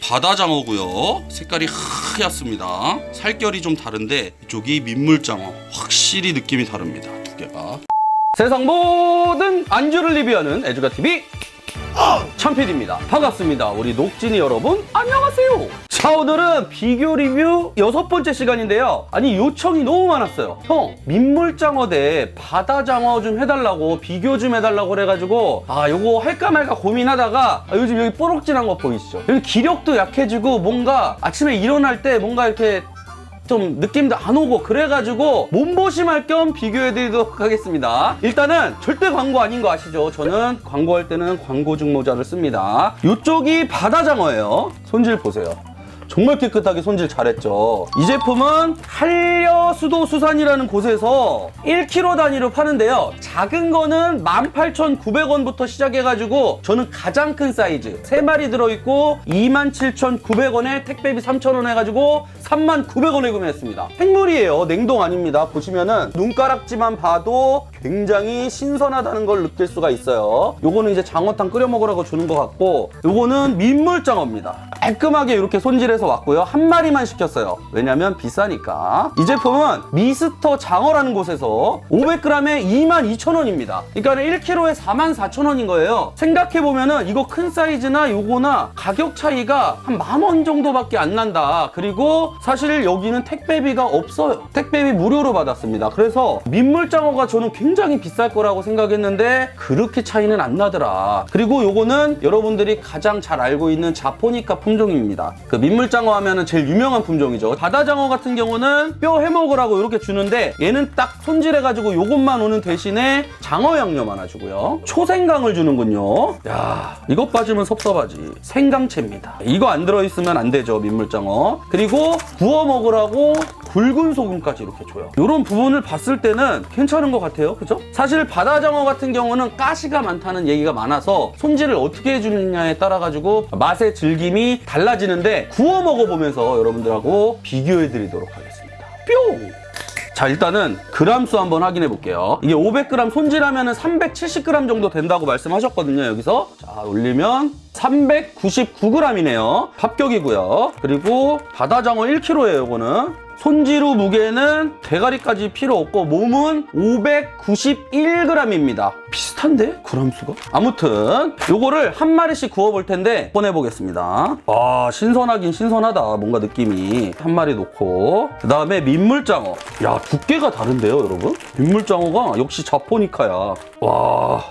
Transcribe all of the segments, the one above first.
바다장어고요. 색깔이 하얗습니다. 살결이 좀 다른데 이쪽이 민물장어. 확실히 느낌이 다릅니다. 두 개가. 세상 모든 안주를 리뷰하는 애주가TV 참PD입니다. 반갑습니다. 우리 녹진이 여러분 안녕하세요. 자, 오늘은 비교 리뷰 6번째 시간인데요. 아니, 요청이 너무 많았어요. 형, 민물장어 대 바다장어 좀 해달라고, 비교 좀 해달라고 그래가지고 요거 할까 말까 고민하다가 요즘 여기 뽀록진한 거 보이시죠? 여기 기력도 약해지고 뭔가 아침에 일어날 때 뭔가 이렇게 좀 느낌도 안 오고 그래가지고 몸보심할 겸 비교해드리도록 하겠습니다. 일단은 절대 광고 아닌 거 아시죠? 저는 광고할 때는 광고중 모자를 씁니다. 이쪽이 바다장어예요. 손질 보세요. 정말 깨끗하게 손질 잘했죠. 이 제품은 한려수도수산이라는 곳에서 1kg 단위로 파는데요. 작은 거는 18,900원부터 시작해가지고 저는 가장 큰 사이즈 3마리 들어있고 27,900원에 택배비 3,000원 해가지고 39,000원에 구매했습니다. 생물이에요. 냉동 아닙니다. 보시면은 눈가락지만 봐도 굉장히 신선하다는 걸 느낄 수가 있어요. 요거는 이제 장어탕 끓여 먹으라고 주는 것 같고, 요거는 민물장어입니다. 깔끔하게 이렇게 손질해서 왔고요. 한 마리만 시켰어요. 왜냐면 비싸니까. 이 제품은 미스터 장어라는 곳에서 500g에 22,000원입니다. 그러니까 1kg에 44,000원인 거예요. 생각해보면은 이거 큰 사이즈나 요거나 가격 차이가 한 10,000원 정도밖에 안 난다. 그리고 사실 여기는 택배비가 없어요. 택배비 무료로 받았습니다. 그래서 민물장어가 저는 굉장히 비쌀 거라고 생각했는데 그렇게 차이는 안 나더라. 그리고 요거는 여러분들이 가장 잘 알고 있는 자포니카 품종입니다. 그 민물장어 하면은 제일 유명한 품종이죠. 바다장어 같은 경우는 뼈 해먹으라고 이렇게 주는데 얘는 딱 손질해가지고 요것만 오는 대신에 장어 양념 하나 주고요. 초생강을 주는군요. 야, 이것 빠지면 섭섭하지. 생강채입니다. 이거 안 들어있으면 안 되죠, 민물장어. 그리고 구워 먹으라고 굵은 소금까지 이렇게 줘요. 이런 부분을 봤을 때는 괜찮은 것 같아요. 그죠? 사실 바다장어 같은 경우는 가시가 많다는 얘기가 많아서 손질을 어떻게 해주느냐에 따라 가지고 맛의 즐김이 달라지는데 구워 먹어보면서 여러분들하고 비교해 드리도록 하겠습니다. 뿅! 자, 일단은 그람수 한번 확인해 볼게요. 이게 500g 손질하면 370g 정도 된다고 말씀하셨거든요. 여기서 자, 올리면 399g이네요. 합격이고요. 그리고 바다장어 1kg예요. 이거는 손질 후 무게는 대가리까지 필요 없고 몸은 591g입니다. 비슷한데? 그람수가? 아무튼 요거를 한 마리씩 구워볼 텐데 꺼내보겠습니다. 아, 신선하긴 신선하다. 뭔가 느낌이. 한 마리 놓고 그 다음에 민물장어. 야, 두께가 다른데요, 여러분? 민물장어가 역시 자포니카야. 와.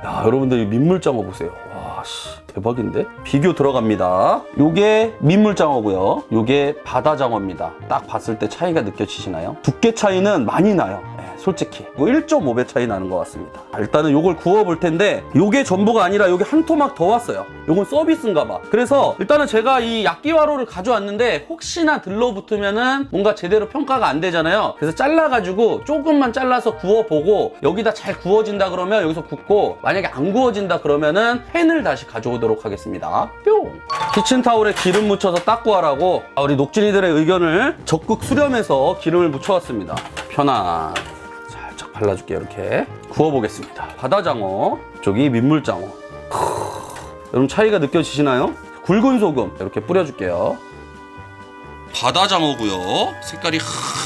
야, 여러분들 이 민물장어 보세요. 와, 씨. 대박인데? 비교 들어갑니다. 요게 민물장어고요. 요게 바다장어입니다. 딱 봤을 때 차이가 느껴지시나요? 두께 차이는 많이 나요. 네, 솔직히 1.5배 차이 나는 것 같습니다. 일단은 요걸 구워볼 텐데 요게 전부가 아니라 요게 한 토막 더 왔어요. 요건 서비스인가 봐. 그래서 일단은 제가 이 야끼와로를 가져왔는데 혹시나 들러붙으면은 뭔가 제대로 평가가 안 되잖아요. 그래서 잘라가지고 조금만 잘라서 구워보고 여기다 잘 구워진다 그러면 여기서 굽고, 만약에 안 구워진다 그러면은 팬을 다시 가져오도록 하겠습니다. 뿅! 키친타올에 기름 묻혀서 닦고 하라고 우리 녹진이들의 의견을 적극 수렴해서 기름을 묻혀왔습니다. 편안. 살짝 발라줄게요. 이렇게 구워보겠습니다. 바다장어, 저기 민물장어. 여러분 차이가 느껴지시나요? 굵은 소금 이렇게 뿌려줄게요. 바다장어고요. 색깔이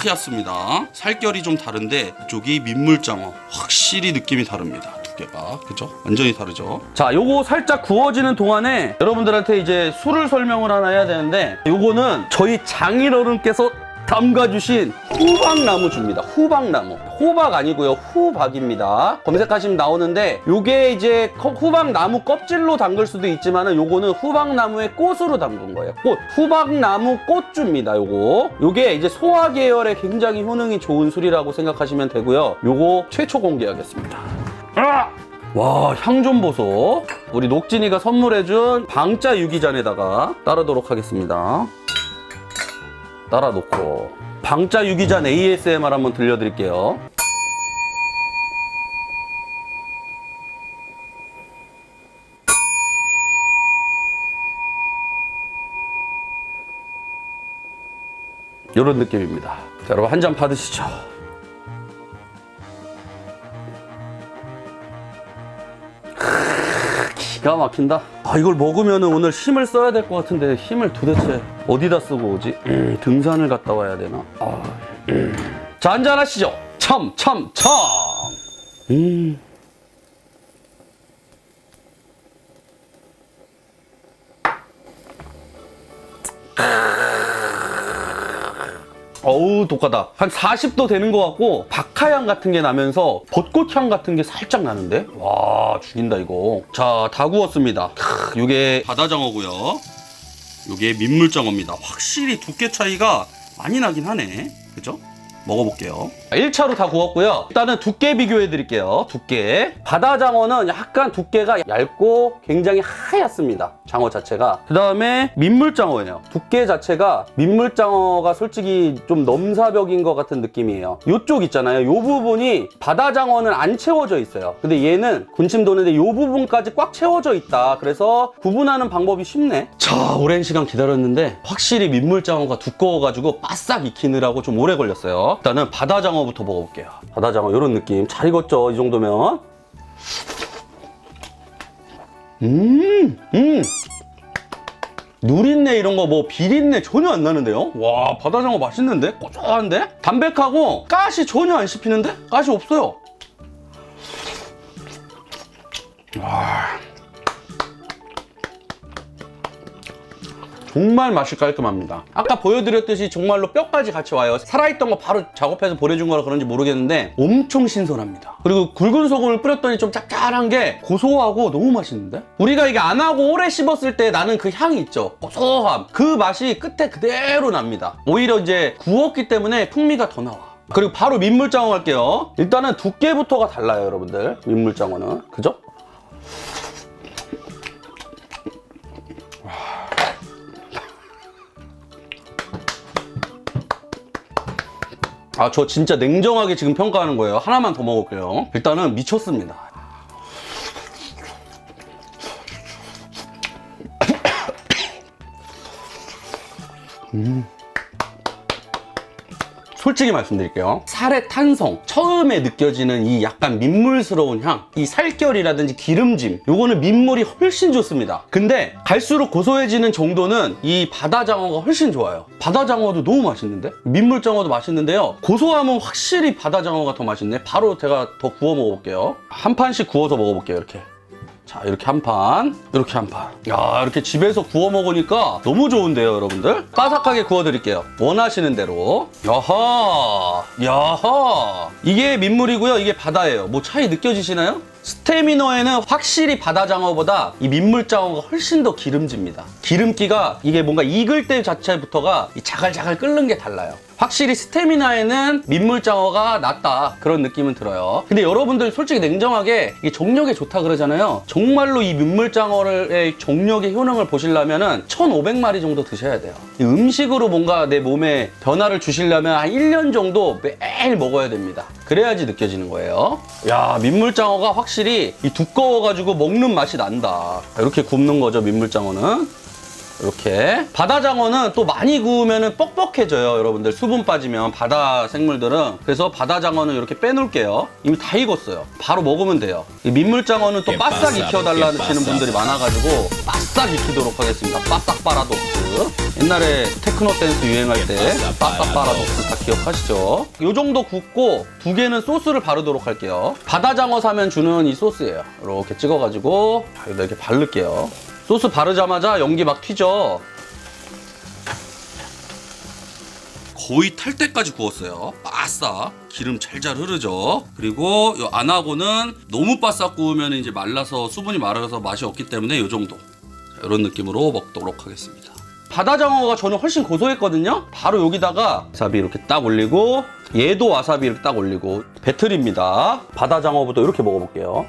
하얗습니다. 살결이 좀 다른데 이쪽이 민물장어. 확실히 느낌이 다릅니다. 두 개가. 그죠? 완전히 다르죠? 자, 요거 살짝 구워지는 동안에 여러분들한테 이제 술을 설명을 하나 해야 되는데, 요거는 저희 장인어른께서 담가주신 후박나무 줍니다. 후박나무. 호박 아니고요. 후박입니다. 검색하시면 나오는데 요게 이제 후박나무 껍질로 담글 수도 있지만은 요거는 후박나무의 꽃으로 담근 거예요. 꽃. 후박나무 꽃주입니다. 요게 이제 소화 계열에 굉장히 효능이 좋은 술이라고 생각하시면 되고요. 요거 최초 공개하겠습니다. 와, 향 좀 보소. 우리 녹진이가 선물해준 방자 유기잔에다가 따르도록 하겠습니다. 따라 놓고 방자 유기잔 ASMR 한번 들려드릴게요. 이런 느낌입니다. 자, 여러분 한 잔 받으시죠. 기가 막힌다. 아, 이걸 먹으면 오늘 힘을 써야 될 것 같은데 힘을 도대체 어디다 쓰고 오지? 등산을 갔다 와야 되나? 자, 한잔하시죠. 참. 어우, 독하다. 한 40도 되는 것 같고 박하향 같은 게 나면서 벚꽃향 같은 게 살짝 나는데? 와, 죽인다 이거. 자, 다 구웠습니다. 이게 바다장어고요. 요게 민물장어입니다. 확실히 두께 차이가 많이 나긴 하네. 그죠? 먹어볼게요. 1차로 다 구웠고요. 일단은 두께 비교해 드릴게요. 두께. 바다장어는 약간 두께가 얇고 굉장히 하얗습니다. 장어 자체가. 그 다음에 민물장어예요. 두께 자체가 민물장어가 솔직히 좀 넘사벽인 것 같은 느낌이에요. 요쪽 있잖아요. 요 부분이 바다장어는 안 채워져 있어요. 근데 얘는 군침 도는데 요 부분까지 꽉 채워져 있다. 그래서 구분하는 방법이 쉽네. 자, 오랜 시간 기다렸는데 확실히 민물장어가 두꺼워가지고 바싹 익히느라고 좀 오래 걸렸어요. 일단은 바다장어부터 먹어볼게요. 바다장어 이런 느낌. 잘 익었죠? 이 정도면. 누린내 이런 거 뭐 비린내 전혀 안 나는데요? 와, 바다장어 맛있는데? 고소한데? 담백하고 가시 전혀 안 씹히는데? 가시 없어요. 와, 정말 맛이 깔끔합니다. 아까 보여드렸듯이 정말로 뼈까지 같이 와요. 살아있던 거 바로 작업해서 보내준 거라 그런지 모르겠는데 엄청 신선합니다. 그리고 굵은 소금을 뿌렸더니 좀 짭짤한 게 고소하고 너무 맛있는데? 우리가 이게 안 하고 오래 씹었을 때 나는 그 향이 있죠. 고소함. 그 맛이 끝에 그대로 납니다. 오히려 이제 구웠기 때문에 풍미가 더 나와. 그리고 바로 민물장어 갈게요. 일단은 두께부터가 달라요, 여러분들. 민물장어는. 그죠? 아, 저 진짜 냉정하게 지금 평가하는 거예요. 하나만 더 먹을게요. 일단은 미쳤습니다. 솔직히 말씀드릴게요. 살의 탄성, 처음에 느껴지는 이 약간 민물스러운 향, 이 살결이라든지 기름짐, 요거는 민물이 훨씬 좋습니다. 근데 갈수록 고소해지는 정도는 이 바다장어가 훨씬 좋아요. 바다장어도 너무 맛있는데? 민물장어도 맛있는데요. 고소함은 확실히 바다장어가 더 맛있네. 바로 제가 더 구워 먹어볼게요. 한 판씩 구워서 먹어볼게요, 이렇게. 자, 이렇게 한 판, 이렇게 한 판. 야, 이렇게 집에서 구워 먹으니까 너무 좋은데요, 여러분들? 바삭하게 구워 드릴게요. 원하시는 대로. 야하. 이게 민물이고요, 이게 바다예요. 뭐 차이 느껴지시나요? 스테미너에는 확실히 바다장어보다 이 민물장어가 훨씬 더 기름집니다. 기름기가 이게 뭔가 익을 때 자체부터가 이 자갈자갈 끓는 게 달라요. 확실히 스테미나에는 민물장어가 낫다, 그런 느낌은 들어요. 근데 여러분들 솔직히 냉정하게 이게 정력에 좋다 그러잖아요. 정말로 이 민물장어의 정력의 효능을 보시려면 1,500마리 정도 드셔야 돼요. 이 음식으로 뭔가 내 몸에 변화를 주시려면 한 1년 정도 매일 먹어야 됩니다. 그래야지 느껴지는 거예요. 야, 민물장어가 확실히 이 두꺼워가지고 먹는 맛이 난다. 이렇게 굽는 거죠, 민물장어는. 이렇게. 바다장어는 또 많이 구우면 뻑뻑해져요, 여러분들. 수분 빠지면, 바다 생물들은. 그래서 바다장어는 이렇게 빼놓을게요. 이미 다 익었어요. 바로 먹으면 돼요. 이 민물장어는 또 바싹 익혀달라는 분들이 많아가지고 바싹 익히도록 하겠습니다. 바싹 파라독스. 옛날에 테크노 댄스 유행할 때 바싹 파라독스 다 기억하시죠? 이 정도 굽고 2개는 소스를 바르도록 할게요. 바다장어 사면 주는 이 소스예요. 이렇게 찍어가지고 이렇게 바를게요. 소스 바르자마자 연기 막 튀죠. 거의 탈 때까지 구웠어요. 바싹 기름 잘잘 흐르죠. 그리고 요 안하고는 너무 바싹 구우면 이제 말라서 수분이 말라서 맛이 없기 때문에 요 정도. 이런 느낌으로 먹도록 하겠습니다. 바다장어가 저는 훨씬 고소했거든요. 바로 여기다가 와사비 이렇게 딱 올리고, 얘도 와사비 이렇게 딱 올리고. 배틀입니다. 바다장어부터 이렇게 먹어볼게요.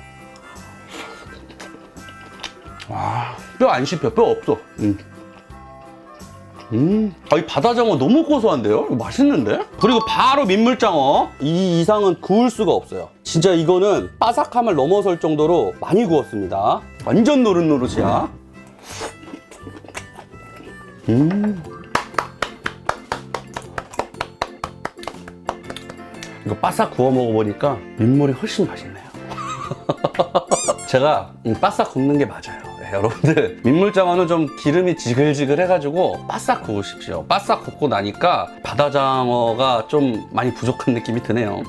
와, 뼈 안 씹혀. 뼈 없어. 아, 이 바다장어 너무 고소한데요? 이거 맛있는데? 그리고 바로 민물장어. 이 이상은 구울 수가 없어요. 진짜 이거는 바삭함을 넘어설 정도로 많이 구웠습니다. 완전 노릇노릇이야. 이거 바싹 구워 먹어보니까 민물이 훨씬 맛있네요. 제가 바싹 굽는 게 맞아요. 여러분들 민물장어는 좀 기름이 지글지글 해가지고 바싹 구우십시오. 바싹 굽고 나니까 바다장어가 좀 많이 부족한 느낌이 드네요.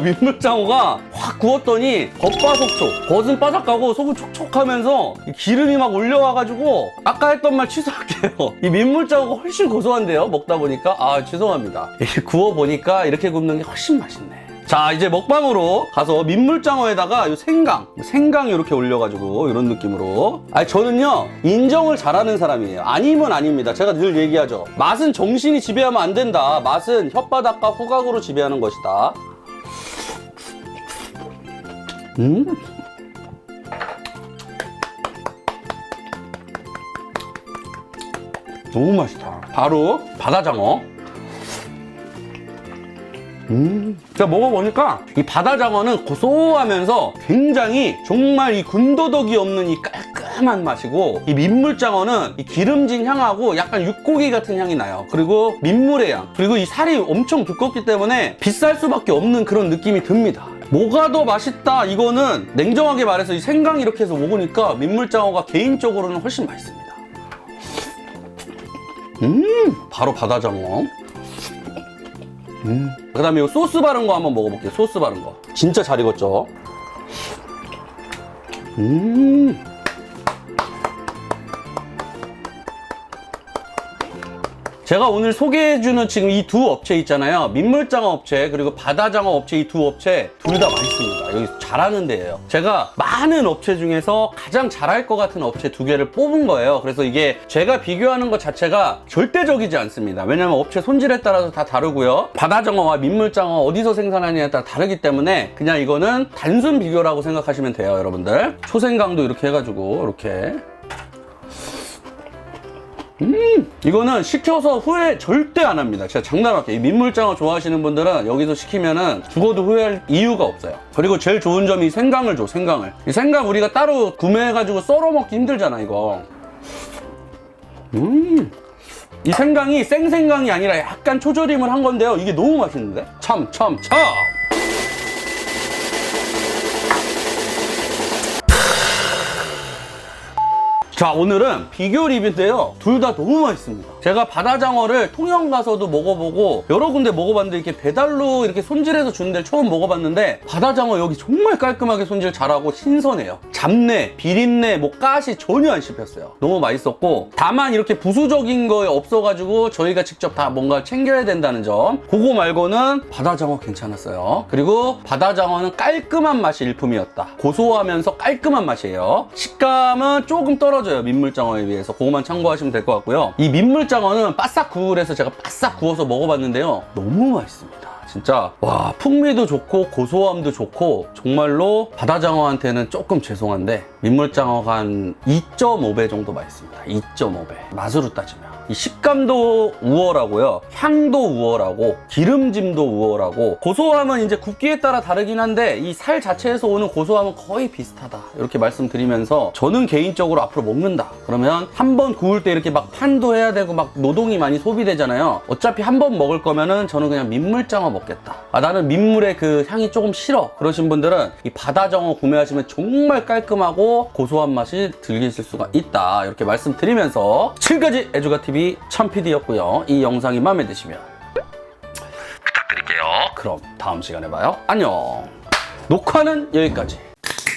민물장어가 확 구웠더니 겉바속촉, 겉은 바삭하고 속은 촉촉하면서 이 기름이 막 올려와가지고 아까 했던 말 취소할게요. 이 민물장어가 훨씬 고소한데요, 먹다 보니까. 죄송합니다. 이렇게 구워보니까 이렇게 굽는 게 훨씬 맛있네. 자, 이제 먹방으로 가서 민물장어에다가 요 생강 이렇게 올려가지고 이런 느낌으로. 저는요 인정을 잘하는 사람이에요. 아니면 아닙니다. 제가 늘 얘기하죠. 맛은 정신이 지배하면 안 된다. 맛은 혓바닥과 후각으로 지배하는 것이다. 너무 맛있다. 바로 바다장어. 제가 먹어보니까 이 바다장어는 고소하면서 굉장히 정말 이 군더더기 없는 이 깔끔한 맛이고, 이 민물장어는 이 기름진 향하고 약간 육고기 같은 향이 나요. 그리고 민물의 향, 그리고 이 살이 엄청 두껍기 때문에 비쌀 수밖에 없는 그런 느낌이 듭니다. 뭐가 더 맛있다, 이거는 냉정하게 말해서 이 생강 이렇게 해서 먹으니까 민물장어가 개인적으로는 훨씬 맛있습니다. 바로 바다장어. 그 다음에 이 소스 바른 거 한번 먹어볼게요. 소스 바른 거 진짜 잘 익었죠? 제가 오늘 소개해주는 지금 이 두 업체 있잖아요. 민물장어 업체 그리고 바다장어 업체, 이 두 업체 둘 다 맛있습니다. 여기 잘하는 데예요. 제가 많은 업체 중에서 가장 잘할 것 같은 업체 두 개를 뽑은 거예요. 그래서 이게 제가 비교하는 것 자체가 절대적이지 않습니다. 왜냐면 업체 손질에 따라서 다 다르고요. 바다장어와 민물장어 어디서 생산하느냐에 따라 다르기 때문에 그냥 이거는 단순 비교라고 생각하시면 돼요, 여러분들. 초생강도 이렇게 해가지고 이렇게. 이거는 시켜서 후회 절대 안 합니다. 진짜 장난할게요. 이 민물장어 좋아하시는 분들은 여기서 시키면은 죽어도 후회할 이유가 없어요. 그리고 제일 좋은 점이 이 생강을 줘, 생강을. 이 생강 우리가 따로 구매해가지고 썰어 먹기 힘들잖아, 이거. 이 생강이 생생강이 아니라 약간 초절임을 한 건데요. 이게 너무 맛있는데? 참. 자, 오늘은 비교 리뷰인데요. 둘 다 너무 맛있습니다. 제가 바다장어를 통영 가서도 먹어보고 여러 군데 먹어봤는데 이렇게 배달로 이렇게 손질해서 주는 데를 처음 먹어봤는데, 바다장어 여기 정말 깔끔하게 손질 잘하고 신선해요. 잡내, 비린내, 가시 전혀 안 씹혔어요. 너무 맛있었고, 다만 이렇게 부수적인 거 없어가지고 저희가 직접 다 뭔가 챙겨야 된다는 점, 그거 말고는 바다장어 괜찮았어요. 그리고 바다장어는 깔끔한 맛이 일품이었다. 고소하면서 깔끔한 맛이에요. 식감은 조금 떨어져요, 민물장어에 비해서. 그거만 참고하시면 될 것 같고요. 이 민물장어는 바싹 구울해서 제가 바싹 구워서 먹어봤는데요, 너무 맛있습니다. 진짜 와, 풍미도 좋고 고소함도 좋고, 정말로 바다장어한테는 조금 죄송한데 민물장어가 한 2.5배 정도 맛있습니다. 2.5배 맛으로 따지면. 이 식감도 우월하고요, 향도 우월하고, 기름짐도 우월하고, 고소함은 이제 굽기에 따라 다르긴 한데 이 살 자체에서 오는 고소함은 거의 비슷하다, 이렇게 말씀드리면서, 저는 개인적으로 앞으로 먹는다 그러면 한 번 구울 때 이렇게 막 판도 해야 되고 막 노동이 많이 소비되잖아요. 어차피 한 번 먹을 거면은 저는 그냥 민물장어 먹겠다. 나는 민물의 그 향이 조금 싫어, 그러신 분들은 이 바다장어 구매하시면 정말 깔끔하고 고소한 맛이 즐기실 수가 있다, 이렇게 말씀드리면서 지금까지 애주가TV 참PD였고요. 이 영상이 마음에 드시면 부탁드릴게요. 그럼 다음 시간에 봐요. 안녕. 녹화는 여기까지.